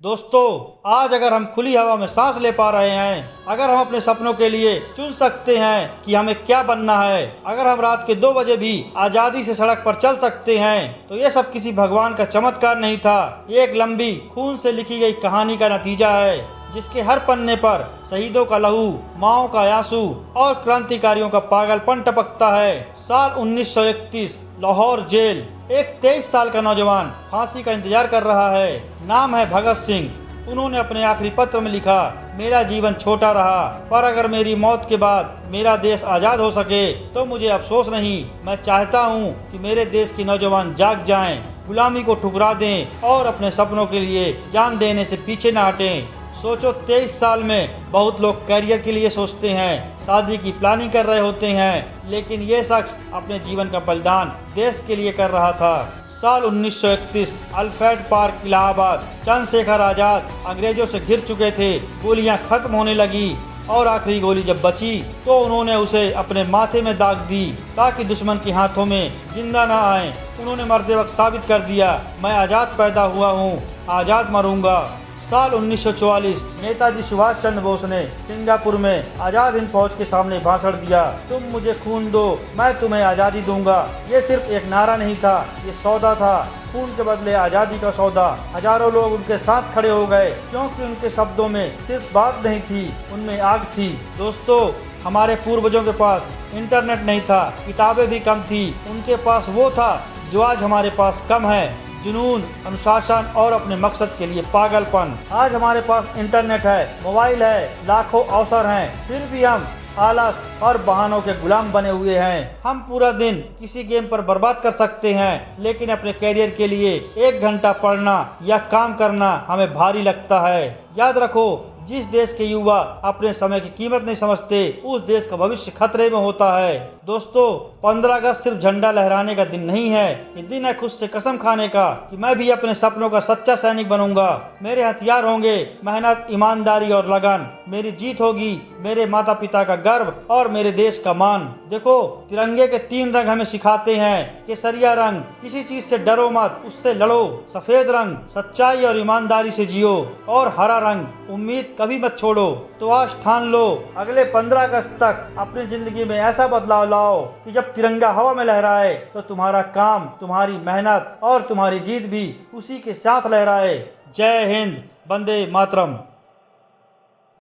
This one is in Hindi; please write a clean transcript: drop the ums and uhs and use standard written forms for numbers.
दोस्तों, आज अगर हम खुली हवा में सांस ले पा रहे हैं, अगर हम अपने सपनों के लिए चुन सकते हैं कि हमें क्या बनना है, अगर हम रात के 2 बजे भी आजादी से सड़क पर चल सकते हैं, तो ये सब किसी भगवान का चमत्कार नहीं था। ये एक लंबी खून से लिखी गई कहानी का नतीजा है, जिसके हर पन्ने पर शहीदों का लहू, माओ का आंसू और क्रांतिकारियों का पागलपन टपकता है। साल 1931, लाहौर जेल। एक 23 साल का नौजवान फांसी का इंतजार कर रहा है। नाम है भगत सिंह। उन्होंने अपने आखिरी पत्र में लिखा, मेरा जीवन छोटा रहा, पर अगर मेरी मौत के बाद मेरा देश आजाद हो सके तो मुझे अफसोस नहीं। मैं चाहता हूँ कि मेरे देश के नौजवान जाग जाएं, गुलामी को ठुकरा दें और अपने सपनों के लिए जान देने से पीछे न हटें। सोचो, 23 साल में बहुत लोग करियर के लिए सोचते हैं, शादी की प्लानिंग कर रहे होते हैं, लेकिन ये शख्स अपने जीवन का बलिदान देश के लिए कर रहा था। साल 1931, अल्फ्रेड पार्क, इलाहाबाद। चंद्रशेखर आजाद अंग्रेजों से घिर चुके थे। गोलियां खत्म होने लगी और आखिरी गोली जब बची तो उन्होंने उसे अपने माथे में दाग दी ताकि दुश्मन के हाथों में जिंदा ना आए। उन्होंने मरते वक्त साबित कर दिया, मैं आजाद पैदा हुआ हूँ, आजाद मरूंगा। साल 1944, नेताजी सुभाष चंद्र बोस ने सिंगापुर में आजाद हिंद फौज के सामने भाषण दिया, तुम मुझे खून दो, मैं तुम्हें आजादी दूंगा। ये सिर्फ एक नारा नहीं था, ये सौदा था, खून के बदले आजादी का सौदा। हजारों लोग उनके साथ खड़े हो गए, क्योंकि उनके शब्दों में सिर्फ बात नहीं थी, उनमें आग थी। दोस्तों, हमारे पूर्वजों के पास इंटरनेट नहीं था, किताबें भी कम थी, उनके पास वो था जो आज हमारे पास कम है, जुनून, अनुशासन और अपने मकसद के लिए पागलपन। आज हमारे पास इंटरनेट है, मोबाइल है, लाखों अवसर हैं, फिर भी हम आलस और बहानों के गुलाम बने हुए हैं। हम पूरा दिन किसी गेम पर बर्बाद कर सकते हैं, लेकिन अपने कैरियर के लिए 1 घंटा पढ़ना या काम करना हमें भारी लगता है। याद रखो, जिस देश के युवा अपने समय की कीमत नहीं समझते, उस देश का भविष्य खतरे में होता है। दोस्तों, 15 अगस्त सिर्फ झंडा लहराने का दिन नहीं है, ये दिन है खुद से कसम खाने का कि मैं भी अपने सपनों का सच्चा सैनिक बनूंगा। मेरे हथियार होंगे मेहनत, ईमानदारी और लगन। मेरी जीत होगी मेरे माता पिता का गर्व और मेरे देश का मान। देखो, तिरंगे के 3 रंग हमें सिखाते हैं। केसरिया रंग, किसी चीज से डरो मत, उससे लड़ो। सफेद रंग, सच्चाई और ईमानदारी से जियो। और हरा रंग, उम्मीद कभी मत छोड़ो। तो आज ठान लो, अगले 15 अगस्त तक अपनी जिंदगी में ऐसा बदलाव लाओ कि जब तिरंगा हवा में लहराए तो तुम्हारा काम, तुम्हारी मेहनत और तुम्हारी जीत भी उसी के साथ लहराए। जय हिंद, वंदे मातरम।